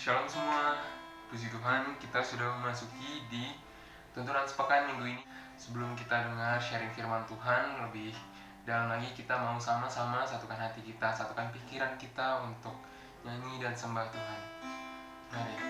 Shalom semua, puji Tuhan kita sudah memasuki di tuntunan sepekan minggu ini. Sebelum kita dengar sharing firman Tuhan lebih dalam lagi, kita mau sama-sama satukan hati kita, satukan pikiran kita untuk nyanyi dan sembah Tuhan. Mari.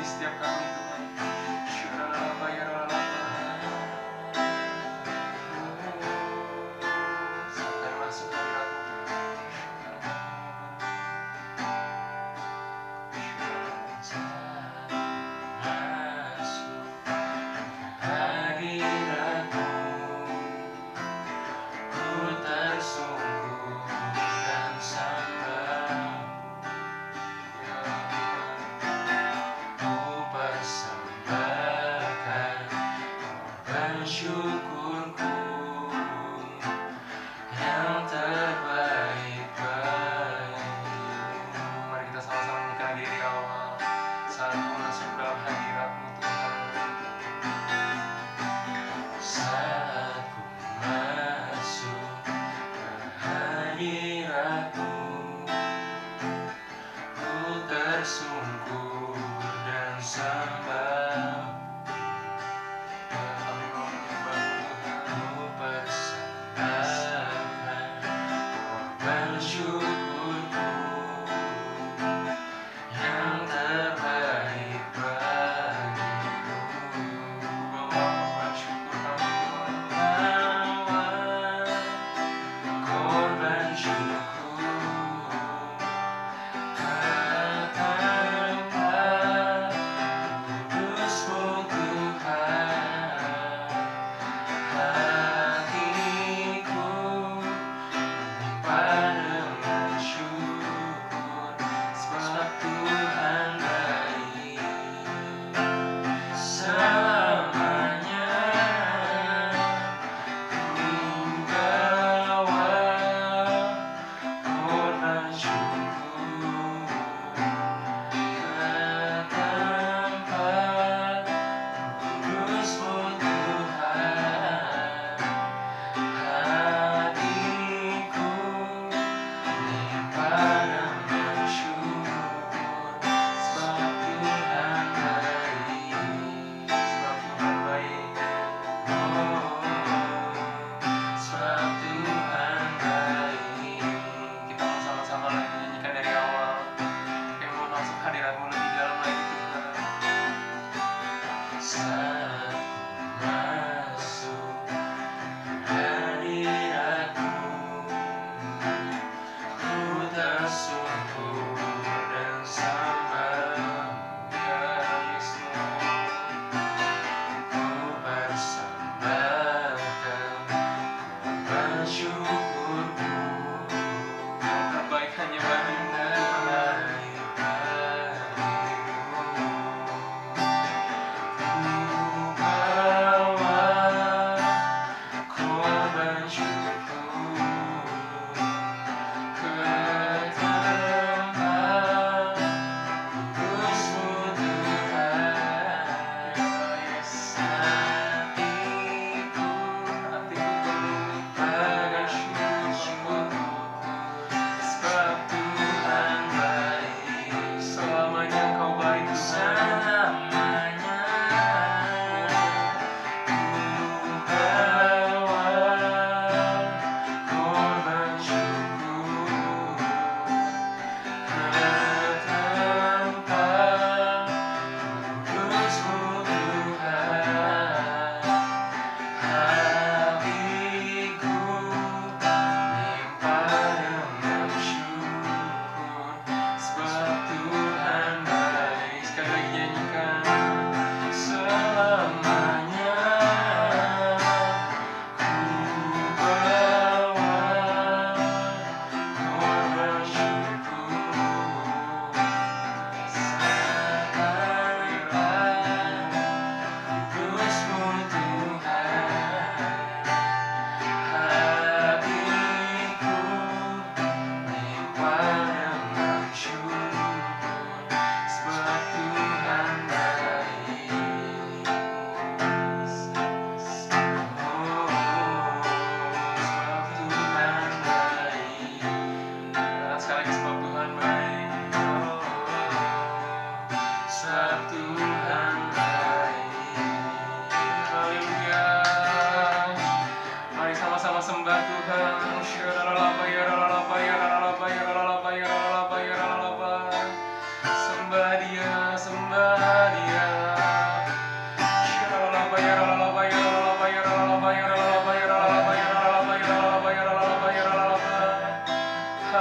Setiap kami Tuhan, sampai masuk hadiratmu. Ku tersungkur dan sembah. Syukurku yang terbaik bagimu. Mari kita sama-sama menyanyikan diri awal saat ku masuk dalam hadiratmu Tuhan. Saat ku masuk ke hadiratmu, ku tersungkur dan sembah. Syukurku yang terbaik bagimu. Bawa syukur kami, bawa korban syukur. Katakanlah kudusmu Tuhan, hatiku melimpah dengan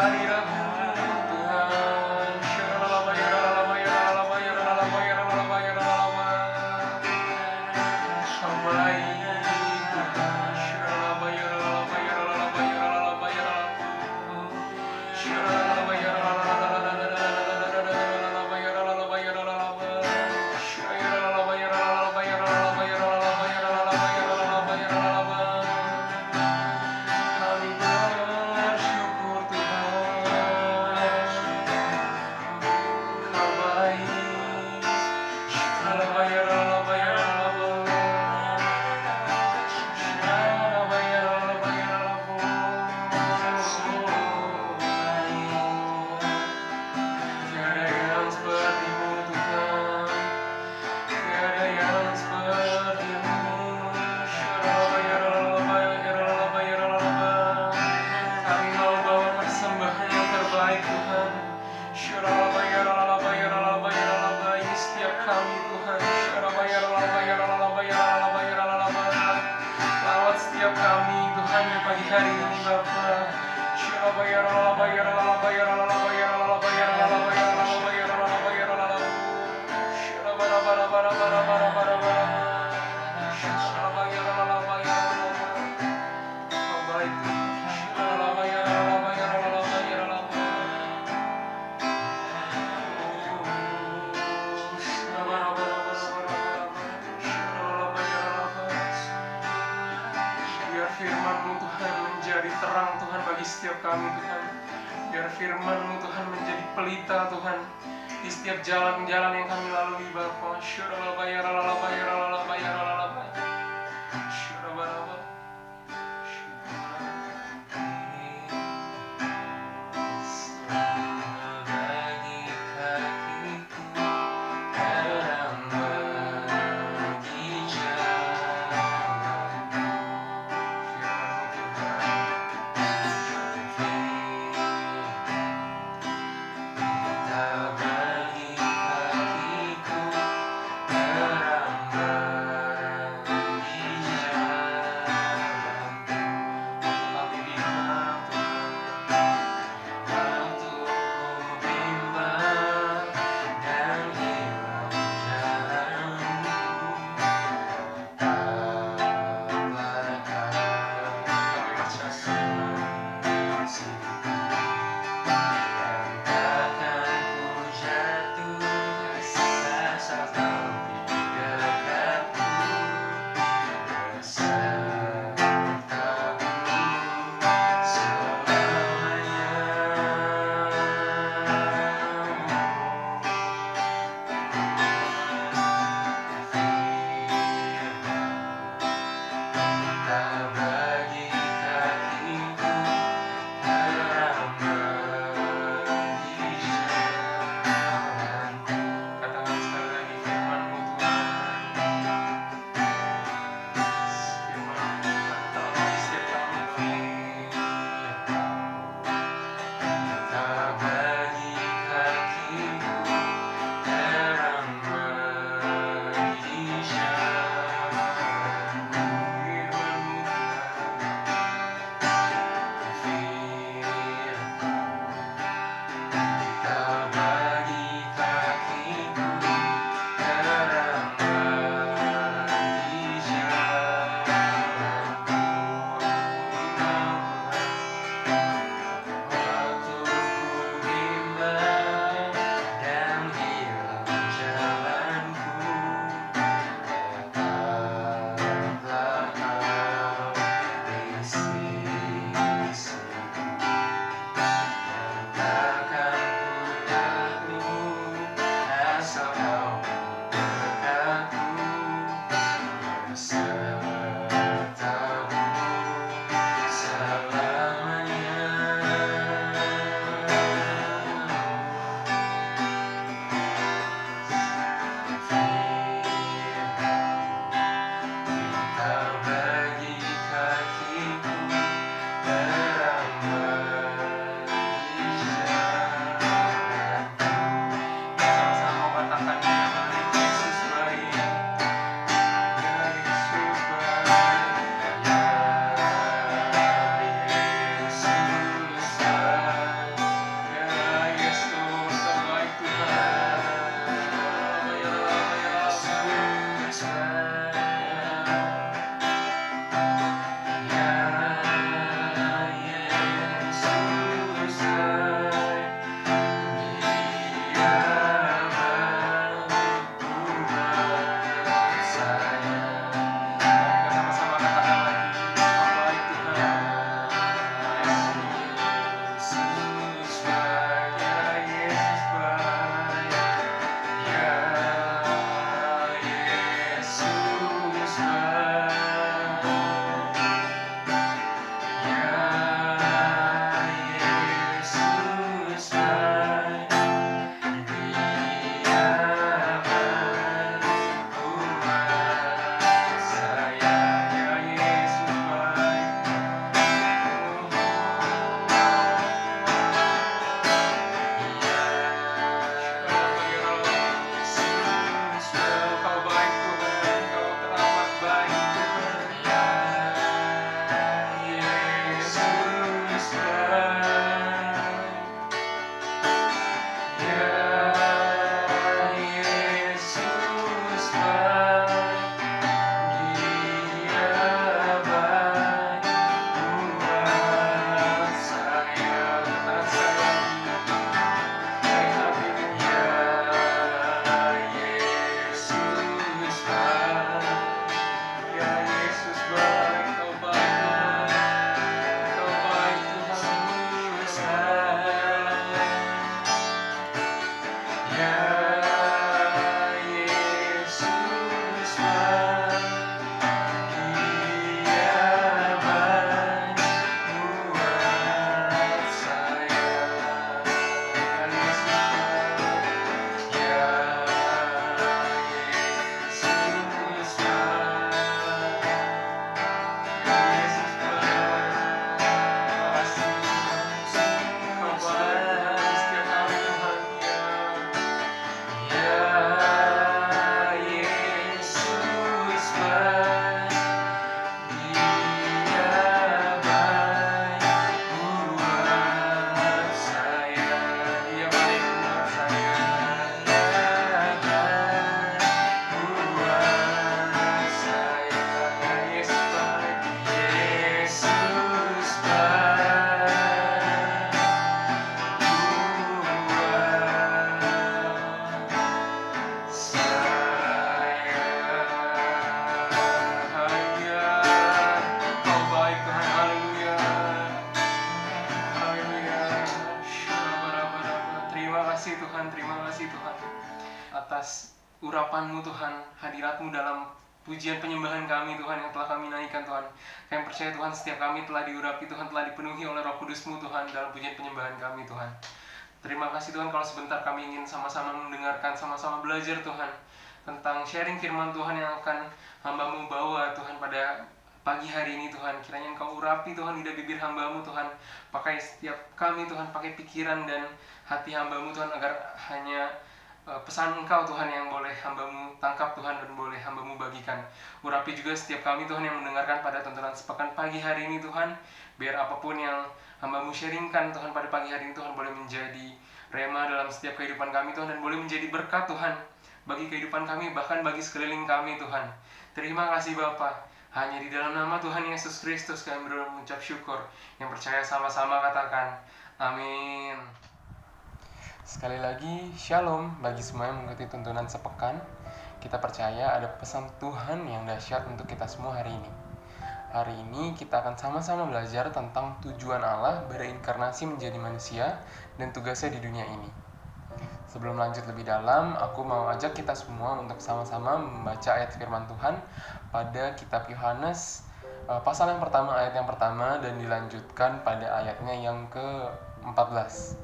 kehadiran-Mu Tuhan. Syaralaba yaralaba yaralaba yaralaba yaralaba yaralaba. Sampai Tuhan. Syaralaba yaralaba yaralaba yaralaba yaralaba. Syaralaba yaralaba yaralaba yaralaba. Syaralaba yaralaba yaralaba yaralaba yaralaba yaralaba. Kami bersyukur Tuhan, Kau baik. Syaralaba yaralaba yaralaba. Syaralaba yaralaba yaralaba. Tiada yang seperti-Mu Tuhan, tiada yang seperti-Mu. Syaralaba yaralaba yaralaba yaralaba. Kami mau bawa persembahan yang terbaik Tuhan. Syaralaba yaralaba yaralaba yaralaba. Ini setiap kami Tuhan. Syaralaba yaralaba yaralaba yaralaba yaralaba. Lawat setiap kami Tuhan di pagi hari ini Bapa. Syaralaba yaralaba yaralaba yaralaba yaralaba yaralaba yaralaba yaralaba yaralaba. Syaralaba yaralaba yaralaba yaralaba. Syaralaba yaralaba yaralaba. Kau baik Tuhan. Syaralaba yaralaba yaralaba yaralaba. Syaralaba yaralaba. Biar firman-Mu Tuhan menjadi terang Tuhan bagi setiap kami Tuhan. Biar firman-Mu Tuhan menjadi pelita Tuhan di setiap jalan-jalan yang kami lalui Bapa. Syaralaba yaralaba yaralaba yaralaba. Syaralaba. Bagi kakiku terang bagi jalanku. Firman-Mu Tuhan. Kita bagi kakiku terang bagi kasih Tuhan, terima kasih Tuhan atas urapan-Mu Tuhan, hadirat-Mu dalam pujian penyembahan kami Tuhan yang telah kami naikkan Tuhan. Kami percaya Tuhan setiap kami telah diurapi Tuhan, telah dipenuhi oleh Roh Kudus-Mu Tuhan dalam pujian penyembahan kami Tuhan. Terima kasih Tuhan kalau sebentar kami ingin sama-sama mendengarkan, sama-sama belajar Tuhan tentang sharing firman Tuhan yang akan hamba-Mu bawa Tuhan pada pagi hari ini Tuhan. Kiranya Engkau urapi Tuhan lidah bibir hamba-Mu Tuhan. Pakai setiap kami Tuhan, pakai pikiran dan hati hamba-Mu Tuhan, agar hanya pesan Engkau Tuhan yang boleh hamba-Mu tangkap Tuhan dan boleh hamba-Mu bagikan. Urapi juga setiap kami Tuhan yang mendengarkan pada tontonan sepekan pagi hari ini Tuhan. Biar apapun yang hamba-Mu sharingkan Tuhan pada pagi hari ini Tuhan boleh menjadi rema dalam setiap kehidupan kami Tuhan, dan boleh menjadi berkat Tuhan bagi kehidupan kami, bahkan bagi sekeliling kami Tuhan. Terima kasih Bapa. Hanya di dalam nama Tuhan Yesus Kristus kami mengucap syukur. Yang percaya sama-sama katakan amin. Sekali lagi shalom bagi semua yang mengikuti tuntunan sepekan. Kita percaya ada pesan Tuhan yang dahsyat untuk kita semua hari ini. Hari ini kita akan sama-sama belajar tentang tujuan Allah bereinkarnasi menjadi manusia dan tugasnya di dunia ini. Sebelum lanjut lebih dalam, aku mau ajak kita semua untuk sama-sama membaca ayat firman Tuhan pada kitab Yohanes pasal yang pertama, ayat yang pertama, dan dilanjutkan pada ayatnya yang ke-14.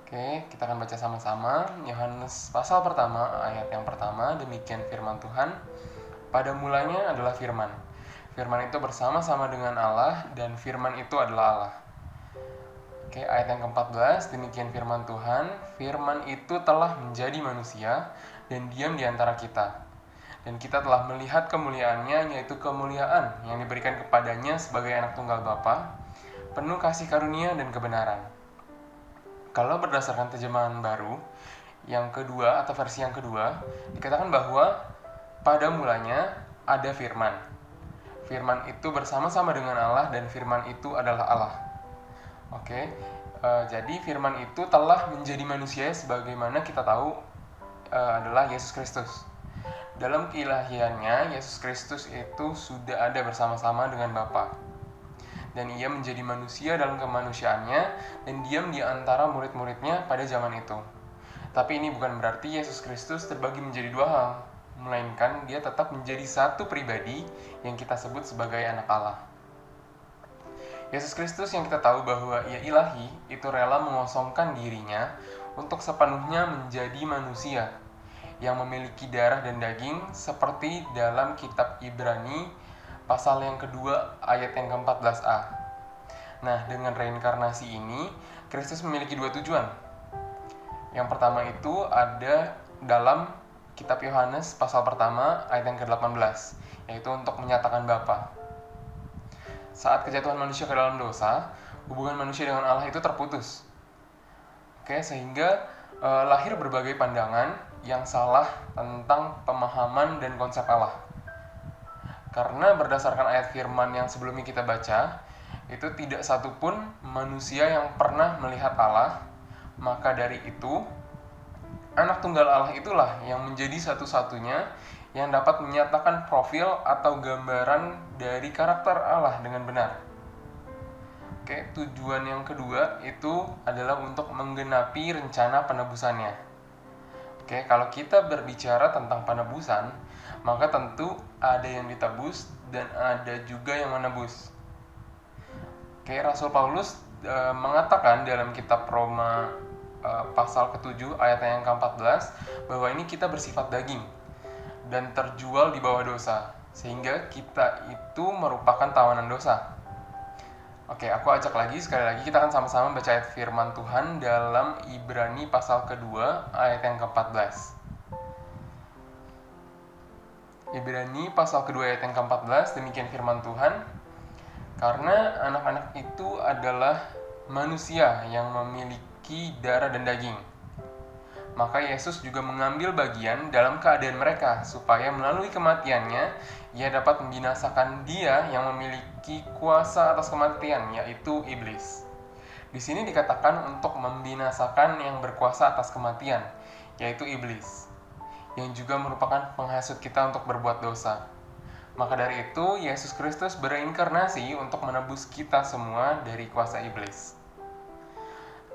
Oke, kita akan baca sama-sama. Yohanes pasal pertama, ayat yang pertama, demikian firman Tuhan. Pada mulanya adalah firman. Firman itu bersama-sama dengan Allah, dan firman itu adalah Allah. Oke, ayat yang ke-14, demikian firman Tuhan, firman itu telah menjadi manusia dan diam di antara kita. Dan kita telah melihat kemuliaannya, yaitu kemuliaan yang diberikan kepadanya sebagai anak tunggal Bapa, penuh kasih karunia dan kebenaran. Kalau berdasarkan terjemahan baru, yang kedua atau versi yang kedua, dikatakan bahwa pada mulanya ada firman. Firman itu bersama-sama dengan Allah dan firman itu adalah Allah. Oke, jadi firman itu telah menjadi manusia sebagaimana kita tahu adalah Yesus Kristus. Dalam keilahiannya, Yesus Kristus itu sudah ada bersama-sama dengan Bapa. Dan ia menjadi manusia dalam kemanusiaannya dan diam di antara murid-muridnya pada zaman itu. Tapi ini bukan berarti Yesus Kristus terbagi menjadi dua hal, melainkan dia tetap menjadi satu pribadi yang kita sebut sebagai anak Allah. Yesus Kristus yang kita tahu bahwa ia ilahi, itu rela mengosongkan dirinya untuk sepenuhnya menjadi manusia yang memiliki darah dan daging, seperti dalam kitab Ibrani pasal yang kedua ayat yang ke-14a. Nah, dengan reinkarnasi ini, Kristus memiliki dua tujuan. Yang pertama itu ada dalam kitab Yohanes pasal pertama ayat yang ke-18, yaitu untuk menyatakan Bapa. Saat kejatuhan manusia ke dalam dosa, hubungan manusia dengan Allah itu terputus. Oke, sehingga lahir berbagai pandangan yang salah tentang pemahaman dan konsep Allah. Karena berdasarkan ayat firman yang sebelumnya kita baca, itu tidak satupun manusia yang pernah melihat Allah, maka dari itu, anak tunggal Allah itulah yang menjadi satu-satunya yang dapat menyatakan profil atau gambaran dari karakter Allah dengan benar. Oke, tujuan yang kedua itu adalah untuk menggenapi rencana penebusannya. Oke, kalau kita berbicara tentang penebusan, maka tentu ada yang ditebus dan ada juga yang menebus. Oke, Rasul Paulus mengatakan dalam kitab Roma pasal ke-7 ayat yang ke-14 bahwa ini kita bersifat daging dan terjual di bawah dosa, sehingga kita itu merupakan tawanan dosa. Oke, aku ajak lagi, sekali lagi kita akan sama-sama baca ayat firman Tuhan dalam Ibrani pasal kedua ayat yang ke-14. Ibrani pasal kedua ayat yang ke-14, demikian firman Tuhan, karena anak-anak itu adalah manusia yang memiliki darah dan daging, maka Yesus juga mengambil bagian dalam keadaan mereka, supaya melalui kematiannya, ia dapat membinasakan dia yang memiliki kuasa atas kematian, yaitu iblis. Di sini dikatakan untuk membinasakan yang berkuasa atas kematian, yaitu iblis, yang juga merupakan penghasut kita untuk berbuat dosa. Maka dari itu, Yesus Kristus bereinkarnasi untuk menebus kita semua dari kuasa iblis.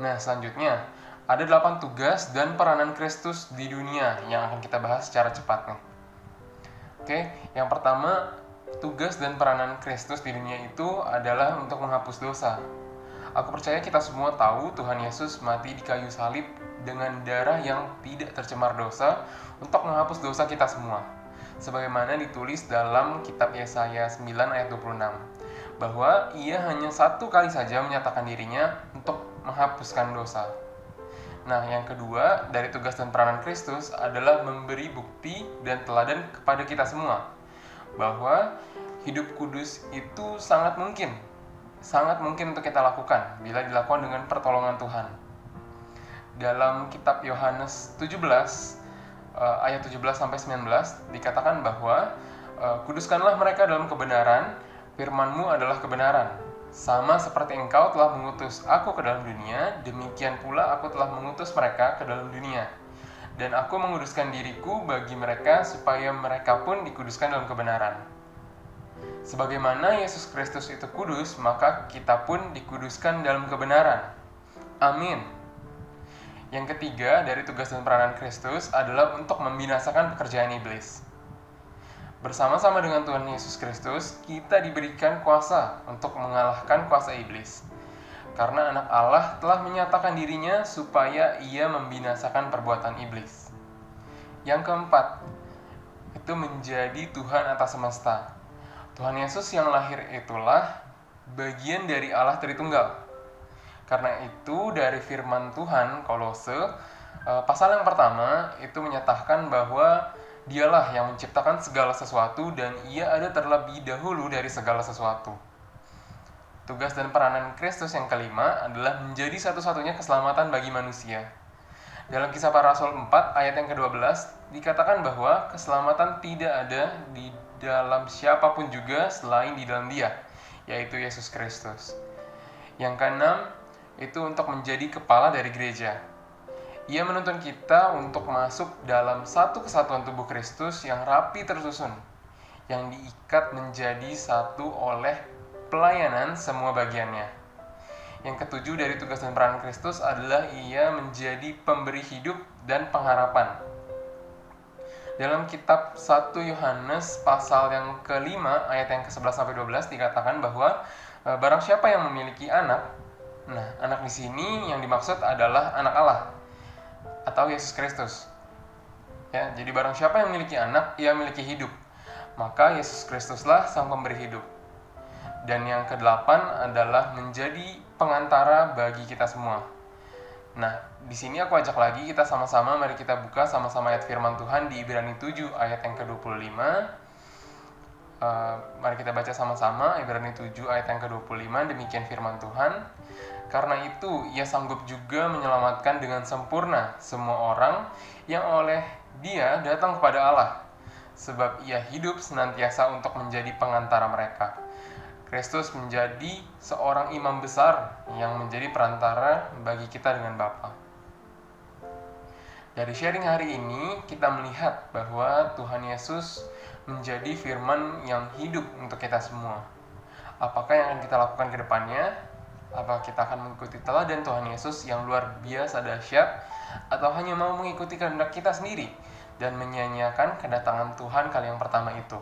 Nah, selanjutnya, Ada 8 tugas dan peranan Kristus di dunia yang akan kita bahas secara cepat nih. Oke, yang pertama, tugas dan peranan Kristus di dunia itu adalah untuk menghapus dosa. Aku percaya kita semua tahu Tuhan Yesus mati di kayu salib dengan darah yang tidak tercemar dosa untuk menghapus dosa kita semua. Sebagaimana ditulis dalam kitab Yesaya 9 ayat 26, bahwa ia hanya satu kali saja menyatakan dirinya untuk menghapuskan dosa. Nah, yang kedua dari tugas dan peranan Kristus adalah memberi bukti dan teladan kepada kita semua bahwa hidup kudus itu sangat mungkin untuk kita lakukan bila dilakukan dengan pertolongan Tuhan. Dalam kitab Yohanes 17 ayat 17-19 dikatakan bahwa kuduskanlah mereka dalam kebenaran, firman-Mu adalah kebenaran. Sama seperti Engkau telah mengutus aku ke dalam dunia, demikian pula aku telah mengutus mereka ke dalam dunia. Dan aku menguduskan diriku bagi mereka supaya mereka pun dikuduskan dalam kebenaran. Sebagaimana Yesus Kristus itu kudus, maka kita pun dikuduskan dalam kebenaran. Amin. Yang ketiga dari tugas dan peranan Kristus adalah untuk membinasakan pekerjaan iblis. Bersama-sama dengan Tuhan Yesus Kristus, kita diberikan kuasa untuk mengalahkan kuasa iblis. Karena anak Allah telah menyatakan dirinya supaya ia membinasakan perbuatan iblis. Yang keempat, itu menjadi Tuhan atas semesta. Tuhan Yesus yang lahir itulah bagian dari Allah Tritunggal. Karena itu dari firman Tuhan Kolose pasal yang pertama itu menyatakan bahwa Dialah yang menciptakan segala sesuatu dan ia ada terlebih dahulu dari segala sesuatu. Tugas dan peranan Kristus yang kelima adalah menjadi satu-satunya keselamatan bagi manusia. Dalam Kisah Para Rasul 4 ayat yang ke-12 dikatakan bahwa keselamatan tidak ada di dalam siapapun juga selain di dalam Dia, yaitu Yesus Kristus. Yang keenam itu untuk menjadi kepala dari gereja. Ia menuntun kita untuk masuk dalam satu kesatuan tubuh Kristus yang rapi tersusun, yang diikat menjadi satu oleh pelayanan semua bagiannya. Yang ketujuh dari tugas dan peranan Kristus adalah ia menjadi pemberi hidup dan pengharapan. Dalam kitab 1 Yohanes pasal yang kelima ayat yang ke-11-12 dikatakan bahwa barang siapa yang memiliki anak, nah anak di sini yang dimaksud adalah anak Allah atau Yesus Kristus. Ya, jadi barang siapa yang memiliki anak, ia memiliki hidup. Maka Yesus Kristuslah sang pemberi hidup. Dan yang kedelapan adalah menjadi pengantara bagi kita semua. Nah, di sini aku ajak lagi kita sama-sama, mari kita buka sama-sama ayat firman Tuhan di Ibrani 7 ayat yang ke-25. Mari kita baca sama-sama Ibrani 7 ayat yang ke-25, demikian firman Tuhan. Karena itu, ia sanggup juga menyelamatkan dengan sempurna semua orang yang oleh Dia datang kepada Allah, sebab ia hidup senantiasa untuk menjadi pengantara mereka. Kristus menjadi seorang imam besar yang menjadi perantara bagi kita dengan Bapa. Dari sharing hari ini, kita melihat bahwa Tuhan Yesus menjadi firman yang hidup untuk kita semua. Apakah yang akan kita lakukan ke depannya? Apakah kita akan mengikuti teladan Tuhan Yesus yang luar biasa dahsyat, atau hanya mau mengikuti kehendak kita sendiri dan menyia-nyiakan kedatangan Tuhan kali yang pertama itu?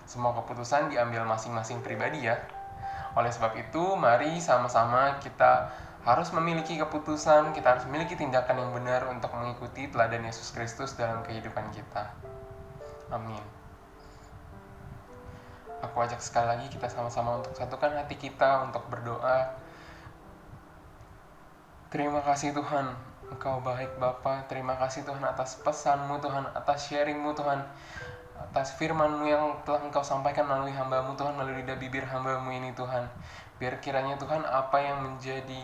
Semua keputusan diambil masing-masing pribadi ya. Oleh sebab itu, mari sama-sama kita harus memiliki keputusan, kita harus memiliki tindakan yang benar untuk mengikuti teladan Yesus Kristus dalam kehidupan kita. Amin. Aku ajak sekali lagi kita sama-sama untuk satukan hati kita untuk berdoa. Terima kasih Tuhan, Engkau baik Bapa. Terima kasih Tuhan atas pesan-Mu Tuhan, atas sharing-Mu Tuhan, atas firman-Mu yang telah Engkau sampaikan melalui hamba-Mu Tuhan, melalui lidah bibir hamba-Mu ini Tuhan. Biar kiranya Tuhan apa yang menjadi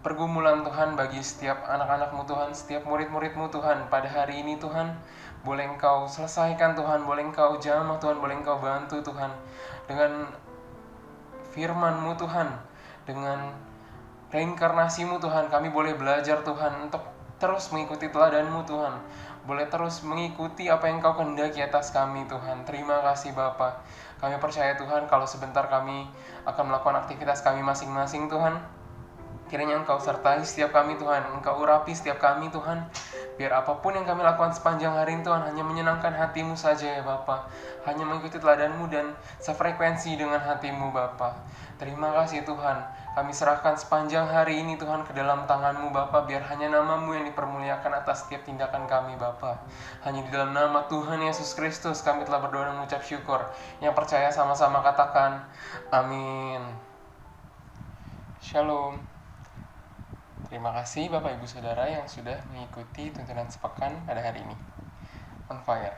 pergumulan Tuhan bagi setiap anak-anak-Mu Tuhan, setiap murid-murid-Mu Tuhan pada hari ini Tuhan, boleh Engkau selesaikan Tuhan, boleh Engkau jamah Tuhan, boleh Engkau bantu Tuhan dengan firman-Mu Tuhan, dengan reinkarnasi-Mu Tuhan. Kami boleh belajar Tuhan untuk terus mengikuti teladan-Mu Tuhan, boleh terus mengikuti apa yang Engkau kehendaki atas kami Tuhan. Terima kasih Bapa. Kami percaya Tuhan kalau sebentar kami akan melakukan aktivitas kami masing-masing Tuhan, Kiranya Engkau sertai setiap kami Tuhan, Engkau urapi setiap kami Tuhan. Biar apapun yang kami lakukan sepanjang hari ini Tuhan, hanya menyenangkan hati-Mu saja ya Bapa. Hanya mengikuti teladan-Mu dan sefrekuensi dengan hati-Mu Bapa. Terima kasih Tuhan, kami serahkan sepanjang hari ini Tuhan ke dalam tangan-Mu Bapa. Biar hanya nama-Mu yang dipermuliakan atas setiap tindakan kami Bapa. Hanya di dalam nama Tuhan Yesus Kristus kami telah berdoa dan mengucap syukur. Yang percaya sama-sama katakan, amin. Shalom. Terima kasih Bapak Ibu Saudara yang sudah mengikuti tuntunan sepekan pada hari ini. On fire.